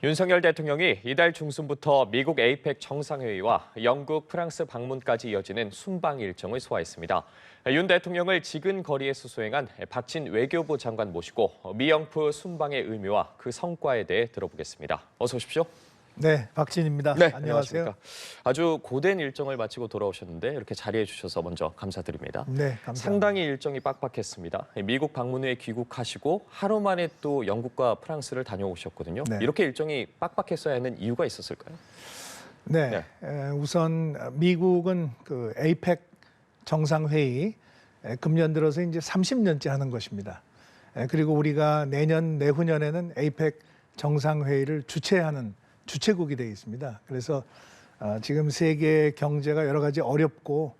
윤석열 대통령이 이달 중순부터 미국 에이펙 정상회의와 영국, 프랑스 방문까지 이어지는 순방 일정을 소화했습니다. 윤 대통령을 지근거리에서 수행한 박진 외교부 장관 모시고 미영프 순방의 의미와 그 성과에 대해 들어보겠습니다. 어서 오십시오. 네, 박진입니다. 네, 안녕하세요. 아주 고된 일정을 마치고 돌아오셨는데 이렇게 자리해 주셔서 먼저 감사드립니다. 네, 감사합니다. 상당히 일정이 빡빡했습니다. 미국 방문 후에 귀국하시고 하루 만에 또 영국과 프랑스를 다녀오셨거든요. 네. 이렇게 일정이 빡빡했어야 하는 이유가 있었을까요? 네, 우선 미국은 그 에이펙 정상회의 금년 들어서 이제 30년째 하는 것입니다. 그리고 우리가 내년 내후년에는 에이펙 정상회의를 주최하는 주최국이 되어 있습니다. 그래서 지금 세계 경제가 여러 가지 어렵고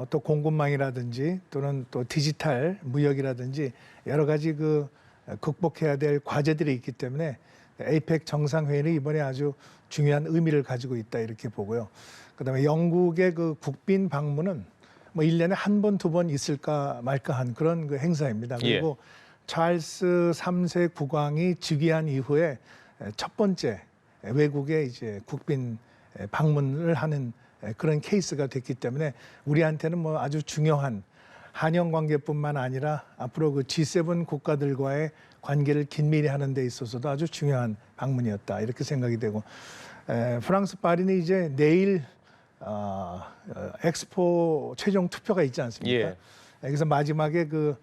또 공급망이라든지 또는 또 디지털 무역이라든지 여러 가지 그 극복해야 될 과제들이 있기 때문에 에이펙 정상회의는 이번에 아주 중요한 의미를 가지고 있다 이렇게 보고요. 그다음에 영국의 그 국빈 방문은 뭐 1년에 한 번, 두 번 있을까 말까 한 그런 그 행사입니다. 그리고 찰스 3세 국왕이 즉위한 이후에 첫 번째 외국에 이제 국빈 방문을 하는 그런 케이스가 됐기 때문에 우리한테는 뭐 아주 중요한 한영 관계뿐만 아니라 앞으로 그 G7 국가들과의 관계를 긴밀히 하는 데 있어서도 아주 중요한 방문이었다 이렇게 생각이 되고 프랑스 파리는 이제 내일 엑스포 최종 투표가 있지 않습니까? 그래서 마지막에 그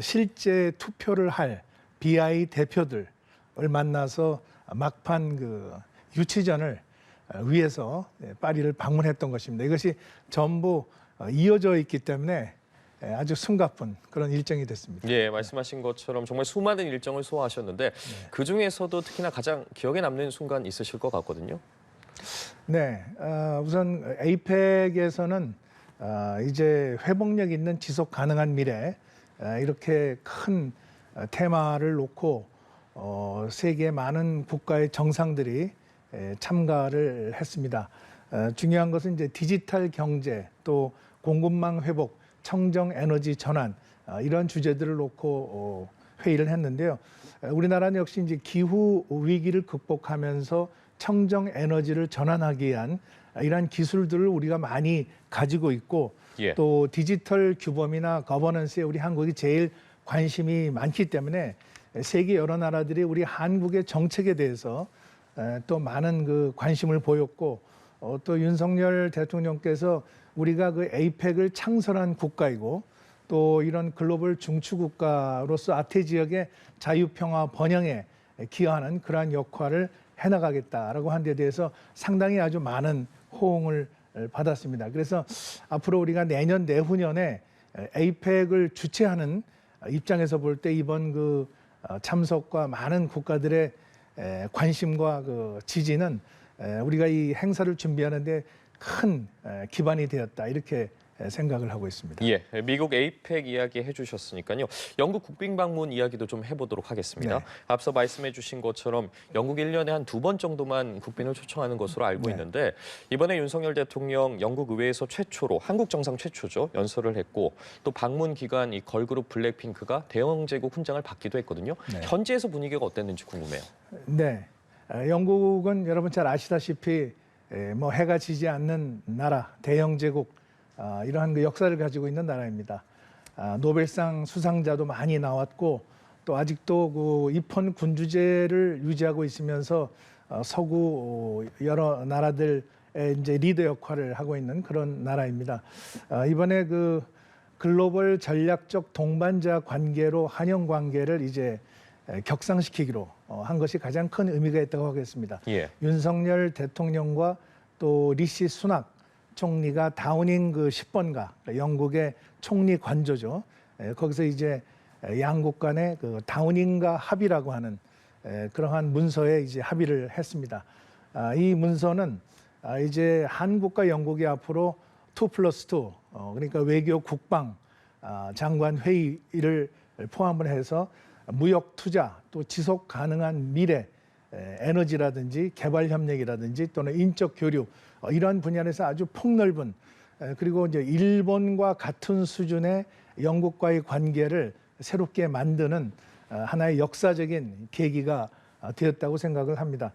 실제 투표를 할 BI 대표들을 만나서 막판 그 유치전을 위해서 파리를 방문했던 것입니다. 이것이 전부 이어져 있기 때문에 아주 숨가쁜 그런 일정이 됐습니다. 예, 말씀하신 것처럼 정말 수많은 일정을 소화하셨는데 그 중에서도 특히나 가장 기억에 남는 순간 있으실 것 같거든요. 네, 우선 에이펙에서는 이제 회복력 있는 지속 가능한 미래 이렇게 큰 테마를 놓고 세계 많은 국가의 정상들이 참가를 했습니다. 중요한 것은 이제 디지털 경제 또 공급망 회복, 청정 에너지 전환 이런 주제들을 놓고 회의를 했는데요. 우리나라는 역시 이제 기후 위기를 극복하면서 청정 에너지를 전환하기 위한 이러한 기술들을 우리가 많이 가지고 있고 또 디지털 규범이나 거버넌스에 우리 한국이 제일 관심이 많기 때문에 세계 여러 나라들이 우리 한국의 정책에 대해서 또 많은 그 관심을 보였고 또 윤석열 대통령께서 우리가 그 에이펙을 창설한 국가이고 또 이런 글로벌 중추 국가로서 아태 지역의 자유평화 번영에 기여하는 그러한 역할을 해나가겠다라고 한 데 대해서 상당히 아주 많은 호응을 받았습니다. 그래서 앞으로 우리가 내년 내후년에 에이펙을 주최하는 입장에서 볼 때 이번 그 참석과 많은 국가들의 관심과 그 지지는 우리가 이 행사를 준비하는데 큰 기반이 되었다 이렇게 생각을 하고 있습니다. 예, 미국 에이펙 이야기 해주셨으니까요. 영국 국빈 방문 이야기도 좀 해보도록 하겠습니다. 앞서 말씀해주신 것처럼 영국 1년에 한 2번 정도만 국빈을 초청하는 것으로 알고 있는데 이번에 윤석열 대통령 영국 의회에서 최초로 한국 정상 최초죠 연설을 했고 또 방문 기간 이 걸그룹 블랙핑크가 대영 제국 훈장을 받기도 했거든요. 현지에서 분위기가 어땠는지 궁금해요. 네, 영국은 여러분 잘 아시다시피 뭐 해가 지지 않는 나라 대영 제국 이러한 그 역사를 가지고 있는 나라입니다. 노벨상 수상자도 많이 나왔고 또 아직도 그 입헌 군주제를 유지하고 있으면서 서구 여러 나라들의 이제 리더 역할을 하고 있는 그런 나라입니다. 이번에 그 글로벌 전략적 동반자 관계로 한영 관계를 이제 격상시키기로 한 것이 가장 큰 의미가 있다고 하겠습니다. 윤석열 대통령과 또 리시 수낙 총리가 다우닝 그 10번가 영국의 총리 관저죠. 거기서 이제 양국 간의 그 다우닝가 합의라고 하는 그러한 문서에 이제 합의를 했습니다. 이 문서는 이제 한국과 영국이 앞으로 2+2 그러니까 외교 국방 장관 회의를 포함을 해서 무역 투자 또 지속 가능한 미래 에너지라든지 개발 협력이라든지 또는 인적 교류 이러한 분야에서 아주 폭넓은 그리고 이제 일본과 같은 수준의 영국과의 관계를 새롭게 만드는 하나의 역사적인 계기가 되었다고 생각을 합니다.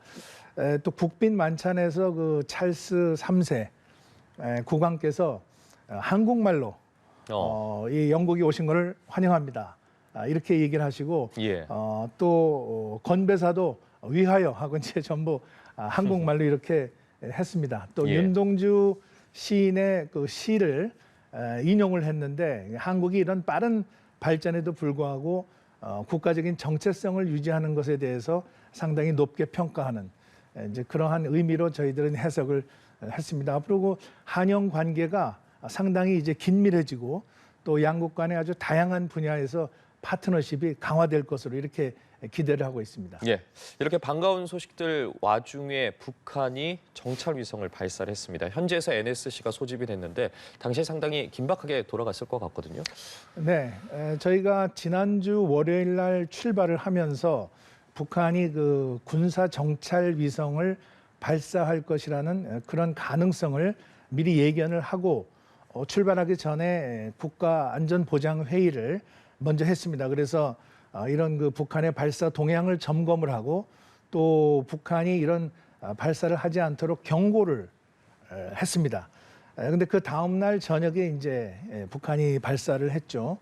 또 국빈 만찬에서 그 찰스 3세 국왕께서 한국말로 이 영국이 오신 것을 환영합니다. 이렇게 얘기를 하시고 예. 또 건배사도 위하여 하고 이제 전부 한국말로 이렇게 했습니다. 또 예. 윤동주 시인의 그 시를 인용을 했는데 한국이 이런 빠른 발전에도 불구하고 국가적인 정체성을 유지하는 것에 대해서 상당히 높게 평가하는 이제 그러한 의미로 저희들은 해석을 했습니다. 앞으로 그 한영 관계가 상당히 이제 긴밀해지고 또 양국 간의 아주 다양한 분야에서 파트너십이 강화될 것으로 이렇게 기대를 하고 있습니다. 예, 이렇게 반가운 소식들 와중에 북한이 정찰 위성을 발사를 했습니다. 현지에서 NSC가 소집이 됐는데 당시에 상당히 긴박하게 돌아갔을 것 같거든요. 네, 저희가 지난주 월요일 날 출발을 하면서 북한이 그 군사 정찰 위성을 발사할 것이라는 그런 가능성을 미리 예견을 하고 출발하기 전에 국가안전보장회의를 먼저 했습니다. 그래서 이런 그 북한의 발사 동향을 점검을 하고 또 북한이 이런 발사를 하지 않도록 경고를 했습니다. 그런데 그 다음 날 저녁에 이제 북한이 발사를 했죠.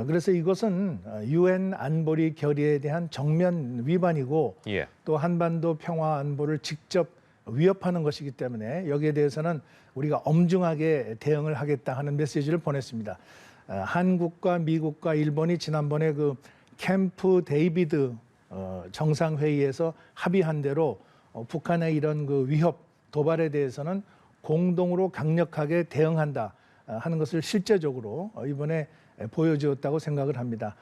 그래서 이것은 UN 안보리 결의에 대한 정면 위반이고 예. 또 한반도 평화 안보를 직접 위협하는 것이기 때문에 여기에 대해서는 우리가 엄중하게 대응을 하겠다 하는 메시지를 보냈습니다. 한국과 미국과 일본이 지난번에 그 캠프 데이비드 정상회의에서 합의한 대로 북한의 이런 그 위협 도발에 대해서는 공동으로 강력하게 대응한다 하는 것을 실제적으로 이번에 보여주었다고 생각을 합니다.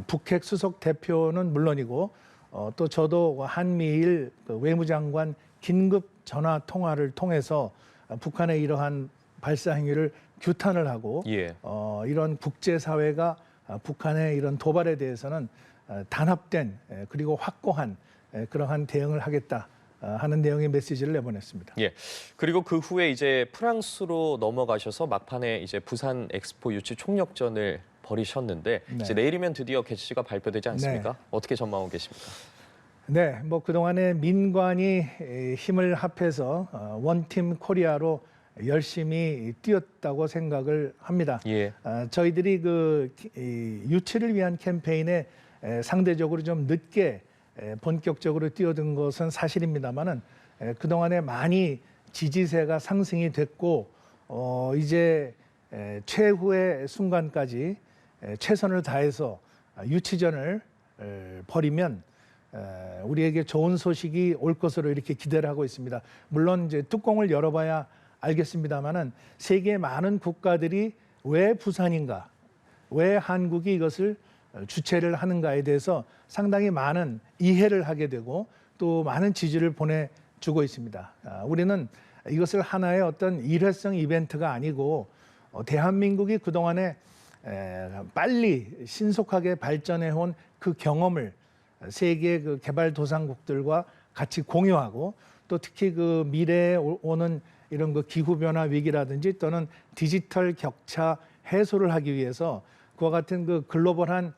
북핵 수석 대표는 물론이고 또 저도 한미일 외무장관 긴급 전화 통화를 통해서 북한의 이러한 발사 행위를 규탄을 하고 예. 이런 국제사회가 북한의 이런 도발에 대해서는 단합된 그리고 확고한 그러한 대응을 하겠다 하는 내용의 메시지를 내보냈습니다. 예. 그리고 그 후에 이제 프랑스로 넘어가셔서 막판에 이제 부산 엑스포 유치 총력전을 벌이셨는데 네. 이제 내일이면 드디어 개최지가 발표되지 않습니까? 네. 어떻게 전망하고 계십니까? 네, 뭐 그동안에 민관이 힘을 합해서 원팀 코리아로 열심히 뛰었다고 생각을 합니다. 예. 저희들이 그 유치를 위한 캠페인에 상대적으로 좀 늦게 본격적으로 뛰어든 것은 사실입니다만은 그동안에 많이 지지세가 상승이 됐고 이제 최후의 순간까지 최선을 다해서 유치전을 벌이면 우리에게 좋은 소식이 올 것으로 이렇게 기대를 하고 있습니다. 물론 이제 뚜껑을 열어봐야 알겠습니다만은 세계 많은 국가들이 왜 부산인가, 왜 한국이 이것을 주최를 하는가에 대해서 상당히 많은 이해를 하게 되고 또 많은 지지를 보내주고 있습니다. 우리는 이것을 하나의 어떤 일회성 이벤트가 아니고 대한민국이 그동안에 빨리 신속하게 발전해온 그 경험을 세계 그 개발도상국들과 같이 공유하고 또 특히 그 미래에 오는 이런 그 기후변화 위기라든지 또는 디지털 격차 해소를 하기 위해서 그와 같은 그 글로벌한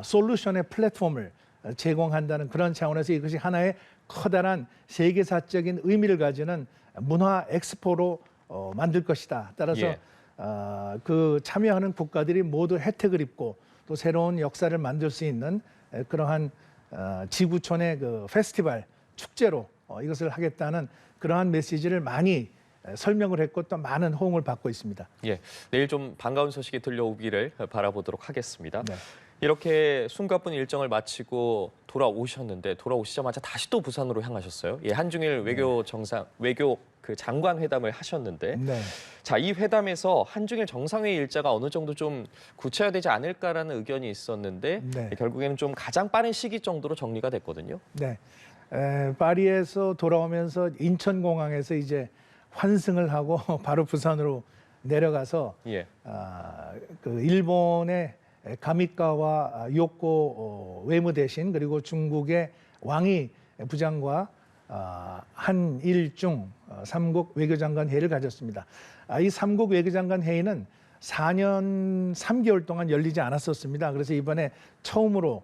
솔루션의 플랫폼을 제공한다는 그런 차원에서 이것이 하나의 커다란 세계사적인 의미를 가지는 문화 엑스포로 만들 것이다. 따라서 예. 그 참여하는 국가들이 모두 혜택을 입고 또 새로운 역사를 만들 수 있는 그러한 지구촌의 그 페스티벌 축제로 이것을 하겠다는 그러한 메시지를 많이 설명을 했고 또 많은 호응을 받고 있습니다. 예. 내일 좀 반가운 소식이 들려오기를 바라보도록 하겠습니다. 네. 이렇게 숨가쁜 일정을 마치고 돌아오셨는데 돌아오시자마자 다시 또 부산으로 향하셨어요. 예, 한중일 외교 그 장관 회담을 하셨는데 네. 자, 이 회담에서 한중일 정상회의 일자가 어느 정도 좀 구체화되지 않을까라는 의견이 있었는데 네. 결국에는 좀 가장 빠른 시기 정도로 정리가 됐거든요. 네. 파리에서 돌아오면서 인천공항에서 이제 환승을 하고 바로 부산으로 내려가서 예. 그 일본의 가미카와 요코 외무대신 그리고 중국의 왕이 부장과 한일중 삼국 외교장관 회의를 가졌습니다. 이 삼국 외교장관 회의는 4년 3개월 동안 열리지 않았었습니다. 그래서 이번에 처음으로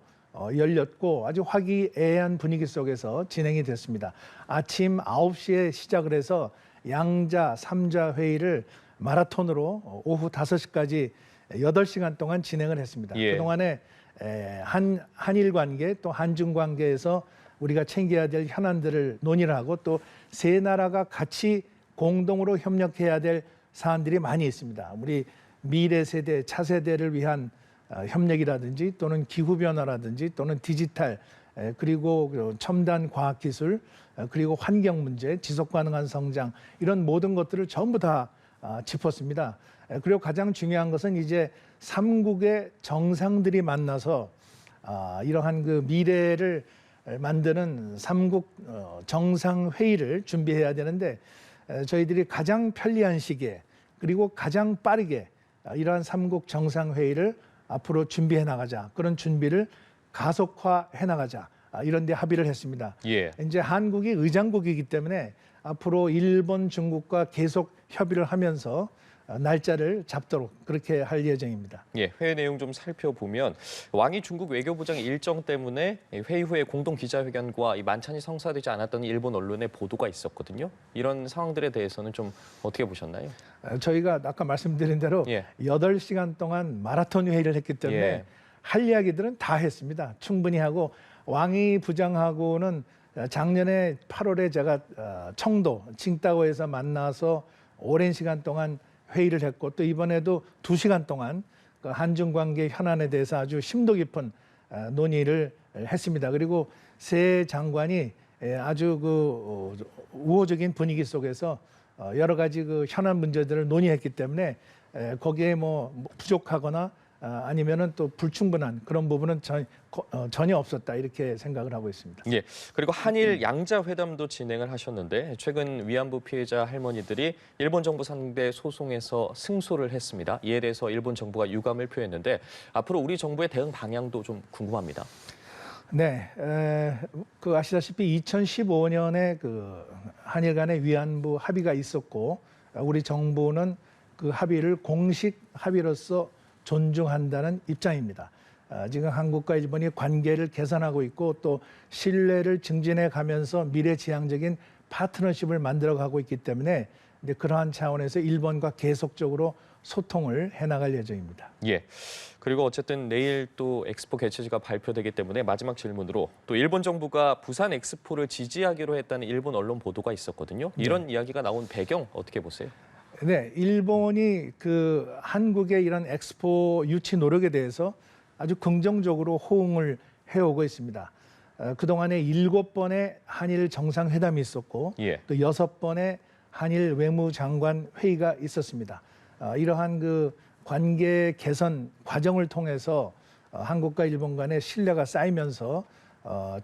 열렸고 아주 화기애애한 분위기 속에서 진행이 됐습니다. 아침 9시에 시작을 해서 양자, 삼자 회의를 마라톤으로 오후 5시까지 8시간 동안 진행을 했습니다. 예. 그동안에 한일 관계 또 한중 관계에서 우리가 챙겨야 될 현안들을 논의를 하고 또 세 나라가 같이 공동으로 협력해야 될 사안들이 많이 있습니다. 우리 미래 세대, 차세대를 위한 협력이라든지 또는 기후변화라든지 또는 디지털 그리고 첨단 과학기술 그리고 환경 문제, 지속가능한 성장 이런 모든 것들을 전부 다 짚었습니다. 그리고 가장 중요한 것은 이제 삼국의 정상들이 만나서 이러한 그 미래를 만드는 삼국 정상회의를 준비해야 되는데 저희들이 가장 편리한 시기에 그리고 가장 빠르게 이러한 삼국 정상회의를 앞으로 준비해 나가자. 그런 준비를 가속화해 나가자. 이런 데 합의를 했습니다. 예. 이제 한국이 의장국이기 때문에 앞으로 일본, 중국과 계속 협의를 하면서 날짜를 잡도록 그렇게 할 예정입니다. 예, 회의 내용 좀 살펴보면 왕이 중국 외교부장 일정 때문에 회의 후에 공동 기자회견과 이 만찬이 성사되지 않았던 일본 언론의 보도가 있었거든요. 이런 상황들에 대해서는 좀 어떻게 보셨나요? 저희가 아까 말씀드린 대로 예. 8시간 동안 마라톤 회의를 했기 때문에 예. 할 이야기들은 다 했습니다. 충분히 하고 왕이 부장하고는 작년에 8월에 제가 청도, 칭다오에서 만나서 오랜 시간 동안 회의를 했고 또 이번에도 2시간 동안 그 한중 관계 현안에 대해서 아주 심도 깊은 논의를 했습니다. 그리고 세 장관이 아주 그 우호적인 분위기 속에서 여러 가지 그 현안 문제들을 논의했기 때문에 거기에 뭐 부족하거나 아니면은 또 불충분한 그런 부분은 전혀 없었다 이렇게 생각을 하고 있습니다. 예. 그리고 한일 양자 회담도 진행을 하셨는데 최근 위안부 피해자 할머니들이 일본 정부 상대 소송에서 승소를 했습니다. 이에 대해서 일본 정부가 유감을 표했는데 앞으로 우리 정부의 대응 방향도 좀 궁금합니다. 네, 그 아시다시피 2015년에 그 한일 간의 위안부 합의가 있었고 우리 정부는 그 합의를 공식 합의로서 존중한다는 입장입니다. 지금 한국과 일본이 관계를 개선하고 있고 또 신뢰를 증진해 가면서 미래지향적인 파트너십을 만들어가고 있기 때문에 이제 그러한 차원에서 일본과 계속적으로 소통을 해나갈 예정입니다. 예. 그리고 어쨌든 내일 또 엑스포 개최지가 발표되기 때문에 마지막 질문으로 또 일본 정부가 부산 엑스포를 지지하기로 했다는 일본 언론 보도가 있었거든요. 이런 이야기가 나온 배경 어떻게 보세요? 네, 일본이 그 한국의 이런 엑스포 유치 노력에 대해서 아주 긍정적으로 호응을 해오고 있습니다. 그동안에 7번의 한일 정상회담이 있었고 예. 또 6번의 한일 외무장관 회의가 있었습니다. 이러한 그 관계 개선 과정을 통해서 한국과 일본 간의 신뢰가 쌓이면서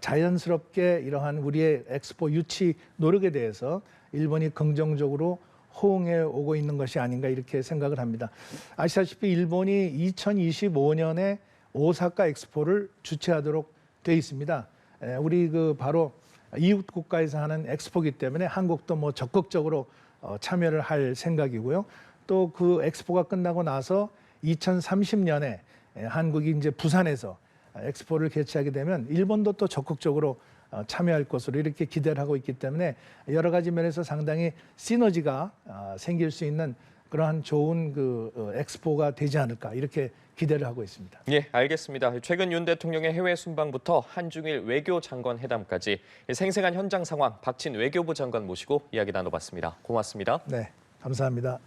자연스럽게 이러한 우리의 엑스포 유치 노력에 대해서 일본이 긍정적으로 호응해 오고 있는 것이 아닌가 이렇게 생각을 합니다. 아시다시피 일본이 2025년에 오사카 엑스포를 주최하도록 돼 있습니다. 우리 그 바로 이웃 국가에서 하는 엑스포이기 때문에 한국도 뭐 적극적으로 참여를 할 생각이고요. 또 그 엑스포가 끝나고 나서 2030년에 한국이 이제 부산에서 엑스포를 개최하게 되면 일본도 또 적극적으로 참여할 것으로 이렇게 기대를 하고 있기 때문에 여러 가지 면에서 상당히 시너지가 생길 수 있는 그러한 좋은 그 엑스포가 되지 않을까 이렇게 기대를 하고 있습니다. 예, 알겠습니다. 최근 윤 대통령의 해외 순방부터 한중일 외교장관 회담까지 생생한 현장 상황 박진 외교부 장관 모시고 이야기 나눠봤습니다. 고맙습니다. 네, 감사합니다.